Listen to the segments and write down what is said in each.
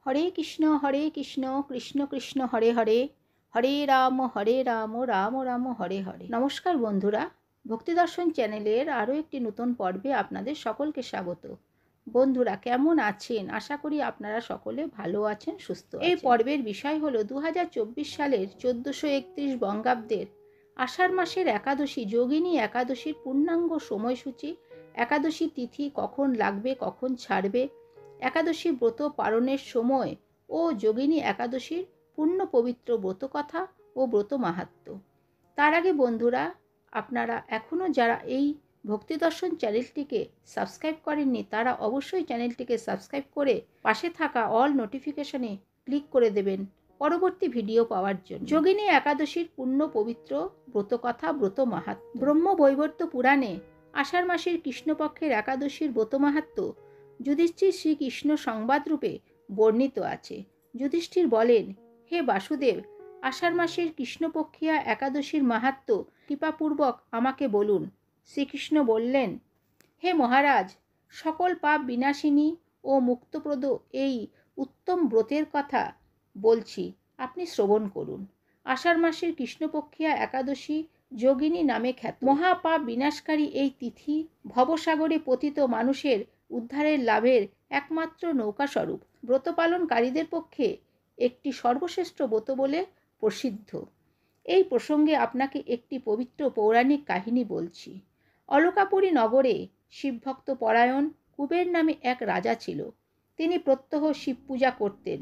হরে কৃষ্ণ কৃষ্ণ কৃষ্ণ হরে হরে, হরে রাম রাম রাম হরে হরে। নমস্কার বন্ধুরা, ভক্তিদর্শন চ্যানেলের আরও একটি নতুন পর্বে আপনাদের সকলকে স্বাগত। বন্ধুরা কেমন আছেন? আশা করি আপনারা সকলে ভালো আছেন, সুস্থ আছেন। এই পর্বের বিষয় হলো 2024 সালের 1431 বঙ্গাব্দের আষাঢ় মাসের একাদশী যোগিনী একাদশীর পূর্ণাঙ্গ সময়সূচি, একাদশী তিথি কখন লাগবে, কখন ছাড়বে, একাদশী ব্রত পালনের সময় ও যোগিনী একাদশীর পূর্ণ পবিত্র ব্রতকথা ও ব্রত মাহাত্ম্য। তার আগে বন্ধুরা, আপনারা এখনও যারা এই ভক্তিদর্শন চ্যানেলটিকে সাবস্ক্রাইব করেননি তারা অবশ্যই চ্যানেলটিকে সাবস্ক্রাইব করে পাশে থাকা অল নোটিফিকেশনে ক্লিক করে দেবেন পরবর্তী ভিডিও পাওয়ার জন্য। যোগিনী একাদশীর পূর্ণ পবিত্র ব্রতকথা ব্রত মাহাত্ম্য। ব্রহ্মবৈবর্ত পুরাণে আষাঢ় মাসের কৃষ্ণপক্ষের একাদশীর ব্রত মাহাত্ম্য যুধিষ্ঠির শ্রীকৃষ্ণ সংবাদরূপে বর্ণিত আছে। যুধিষ্ঠির বলেন, হে বাসুদেব, আষাঢ় মাসের কৃষ্ণপক্ষিয়া একাদশীর মাহাত্ম্য কৃপাপূর্বক আমাকে বলুন। শ্রীকৃষ্ণ বললেন, হে মহারাজ, সকল পাপ বিনাশিনী ও মুক্তপ্রদ এই উত্তম ব্রতের কথা বলছি, আপনি শ্রবণ করুন। আষাঢ় মাসের কৃষ্ণপক্ষিয়া একাদশী যোগিনী নামে খ্যাত। মহাপাপ বিনাশকারী এই তিথি ভবসাগরে পতিত মানুষের উদ্ধারের লাভের একমাত্র নৌকাস্বরূপ ব্রত পালনকারীদের পক্ষে একটি সর্বশ্রেষ্ঠ ব্রত বলে প্রসিদ্ধ। এই প্রসঙ্গে আপনাকে একটি পবিত্র পৌরাণিক কাহিনী বলছি। অলকাপুরী নগরে শিবভক্ত পরায়ণ কুবের নামে এক রাজা ছিল। তিনি প্রত্যহ শিব পূজা করতেন।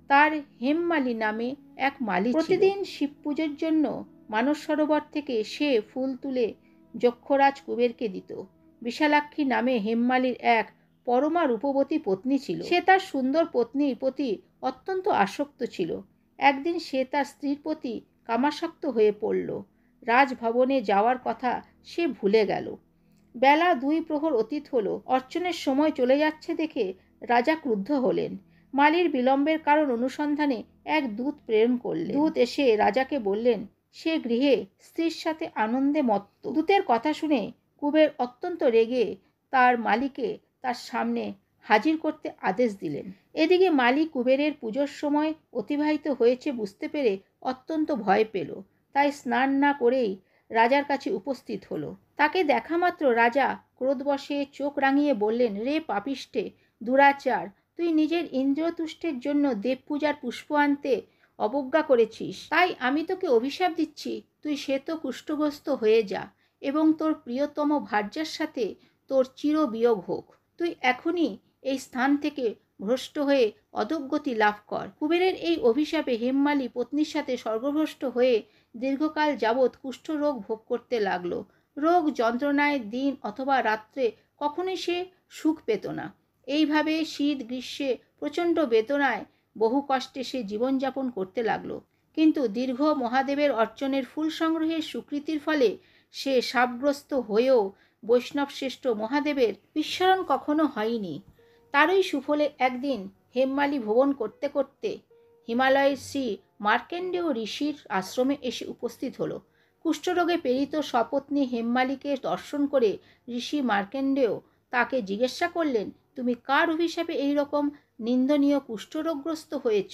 তার হেমমালী নামে এক মালী ছিল। প্রতিদিন শিব পূজার জন্য মানস সরোবর থেকে সে ফুল তুলে যক্ষরাজ কুবেরকে দিত। বিশালাক্ষী নামে হেমমালীর এক পরমা রূপবতী পত্নী ছিল। সে তার সুন্দর পত্নীর প্রতি অত্যন্ত আসক্ত ছিল। একদিন সে তার স্ত্রীর প্রতি কামাসক্ত হয়ে পড়ল। রাজভবনে যাওয়ার কথা সে ভুলে গেল। বেলা 2 প্রহর অতীত হলো। অর্চনের সময় চলে যাচ্ছে দেখে রাজা ক্রুদ্ধ হলেন। মালির বিলম্বের কারণ অনুসন্ধানে এক দূত প্রেরণ করলেন। দূত এসে রাজাকে বললেন সে গৃহে স্ত্রীর সাথে আনন্দে মত্ত। দূতের কথা শুনে কুবের অত্যন্ত রেগে তার মালিকে তার সামনে হাজির করতে আদেশ দিলেন। এদিকে মালি কুবেরের পুজোর সময় অতিবাহিত হয়েছে বুঝতে পেরে অত্যন্ত ভয় পেল। তাই স্নান না করেই রাজার কাছে উপস্থিত হলো। তাকে দেখা মাত্র রাজা ক্রোধবশে চোখ রাঙিয়ে বললেন, রে পাপিষ্ঠে, দুরাচার, তুই নিজের ইন্দ্রিয়তুষ্টের জন্য দেব পূজার পুষ্প আনতে অবজ্ঞা করেছিস। তাই আমি তোকে অভিশাপ দিচ্ছি, তুই শ্বেত কুষ্ঠগ্রস্ত হয়ে যা এবং তোর প্রিয়তম ভার্যার সাথে তোর চিরবিয়োগ হোক। তুই এখনই এই স্থান থেকে ভ্রষ্ট হয়ে অধোগতি লাভ কর। কুবেরের এই অভিশাপে হেমমালী পত্নীর সাথে স্বর্গভ্রষ্ট হয়ে দীর্ঘকাল যাবৎ কুষ্ঠরোগ ভোগ করতে লাগলো। রোগ যন্ত্রণায় দিন অথবা রাত্রে কখনোই সে সুখ পেত না। এইভাবে শীত গ্রীষ্মে প্রচণ্ড বেদনায় বহু কষ্টে সে জীবনযাপন করতে লাগলো। কিন্তু দীর্ঘ মহাদেবের অর্চনের ফুল সংগ্রহের স্বীকৃতির ফলে সে শাপগ্রস্ত হয়েও বৈষ্ণব শ্রেষ্ঠ মহাদেবের বিস্মরণ কখনো হয়নি। তারই সুফলে একদিন হেমমালী ভ্রমণ করতে করতে হিমালয়ের শ্রী মার্কেন্ডেয় ঋষির আশ্রমে এসে উপস্থিত হলো। কুষ্ঠরোগে পীড়িত সপত্নী হেমমালীকে দর্শন করে ঋষি মার্কেন্ডেয় তাকে জিজ্ঞাসা করলেন, তুমি কার অভিশাপে এই রকম নিন্দনীয় কুষ্ঠরোগগ্রস্ত হয়েছ?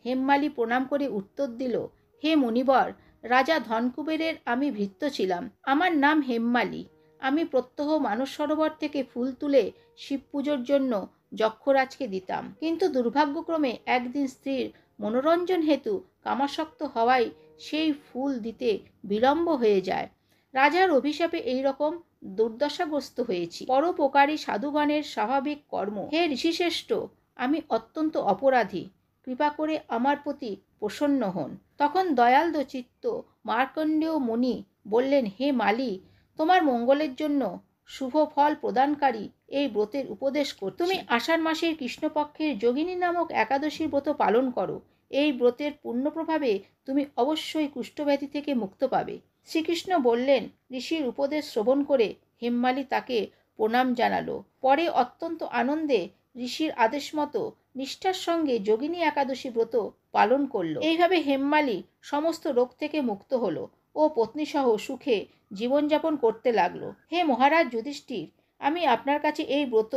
হেমমালী প্রণাম করে উত্তর দিল, হে মুনিবর, রাজা ধনকুবেরের আমি ভৃত্য ছিলাম। আমার নাম হেমমালী। আমি প্রত্যহ মানস সরোবর থেকে ফুল তুলে শিব পুজোর জন্য যক্ষরাজকে দিতাম। কিন্তু দুর্ভাগ্যক্রমে একদিন স্ত্রীর মনোরঞ্জন হেতু কামাসক্ত হওয়ায় সেই ফুল দিতে বিলম্ব হয়ে যায়। রাজার অভিশাপে এই রকম দুর্দশাগ্রস্ত হয়েছি। পরোপকারী সাধুগণের স্বাভাবিক কর্ম। হে ঋষিশ্রেষ্ঠ, আমি অত্যন্ত অপরাধী, কৃপা করে আমার প্রতি প্রসন্ন হন। তখন দয়াল চিত্ত মার্কণ্ডেয় মুনি বললেন, হে মালী, তোমার মঙ্গলের জন্য শুভ ফল প্রদানকারী এই ব্রতের উপদেশ কর। তুমি আষাঢ় মাসের কৃষ্ণপক্ষের যোগিনী নামক একাদশীর ব্রত পালন করো। এই ব্রতের পূর্ণ প্রভাবে তুমি অবশ্যই কুষ্ঠব্যাধি থেকে মুক্ত পাবে। শ্রীকৃষ্ণ বললেন। ঋষির উপদেশ শ্রবণ করে হেমমালী তাকে প্রণাম জানালো। পরে অত্যন্ত আনন্দে ঋষির আদেশ মতো নিষ্ঠার সঙ্গে যোগিনী একাদশী ব্রত পালন করল। এইভাবে হেমমালী সমস্ত রোগ থেকে মুক্ত হলো ও পত্নীসহ সুখে জীবনযাপন করতে লাগলো। হে মহারাজ যুধিষ্ঠির, আমি আপনার কাছে এই ব্রত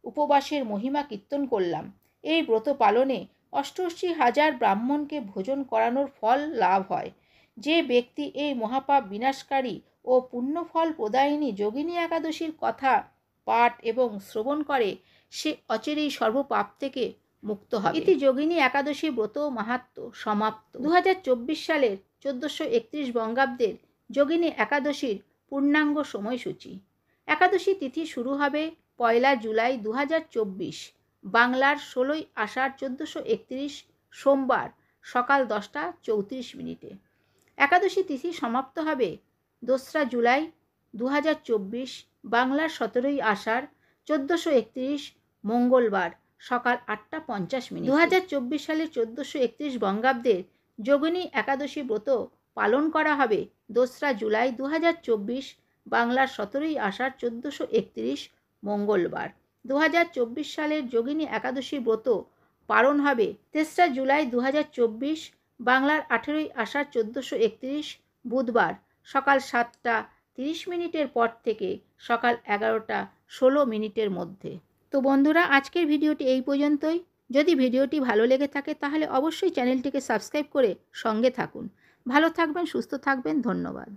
উপবাসের মহিমা কীর্তন করলাম। এই ব্রত পালনে 88,000 ব্রাহ্মণকে ভোজন করানোর ফল লাভ হয়। যে ব্যক্তি এই মহাপাপ বিনাশকারী ও পুণ্যফল প্রদায়িনী যোগিনী একাদশীর কথা পাঠ এবং শ্রবণ করে সে অচিরেই সর্বপাপ থেকে মুক্ত হবে। ইতি যোগিনী একাদশী ব্রত মাহাত্ম্য সমাপ্ত। 2024 সালের 1431 বঙ্গাব্দের যোগিনী একাদশীর পূর্ণাঙ্গ সময়সূচি। একাদশী তিথি শুরু হবে 1 জুলাই 2024, বাংলার 16ই আষাঢ় 1431 সোমবার সকাল 10:34। একাদশী তিথি সমাপ্ত হবে 2 জুলাই 2024, বাংলার 17ই আষাঢ় 1431 মঙ্গলবার সকাল 8:50। 2024 সালের 1431 বঙ্গাব্দের যোগিনী একাদশী ব্রত পালন করা হবে 2 জুলাই 2024, বাংলার 17ই আষাঢ় 1431 মঙ্গলবার। 2024 সালের যোগিনী একাদশী ব্রত পালন হবে 3 জুলাই 2024, বাংলার 18ই আষাঢ় 1431 বুধবার সকাল 7:30 পর থেকে সকাল 11:16 মধ্যে। তো বন্ধুরা, আজকের ভিডিওটি এই পর্যন্তই। যদি ভিডিওটি ভালো লেগে থাকে তাহলে অবশ্যই চ্যানেলটিকে সাবস্ক্রাইব করে সঙ্গে থাকুন। ভালো থাকবেন, সুস্থ থাকবেন। ধন্যবাদ।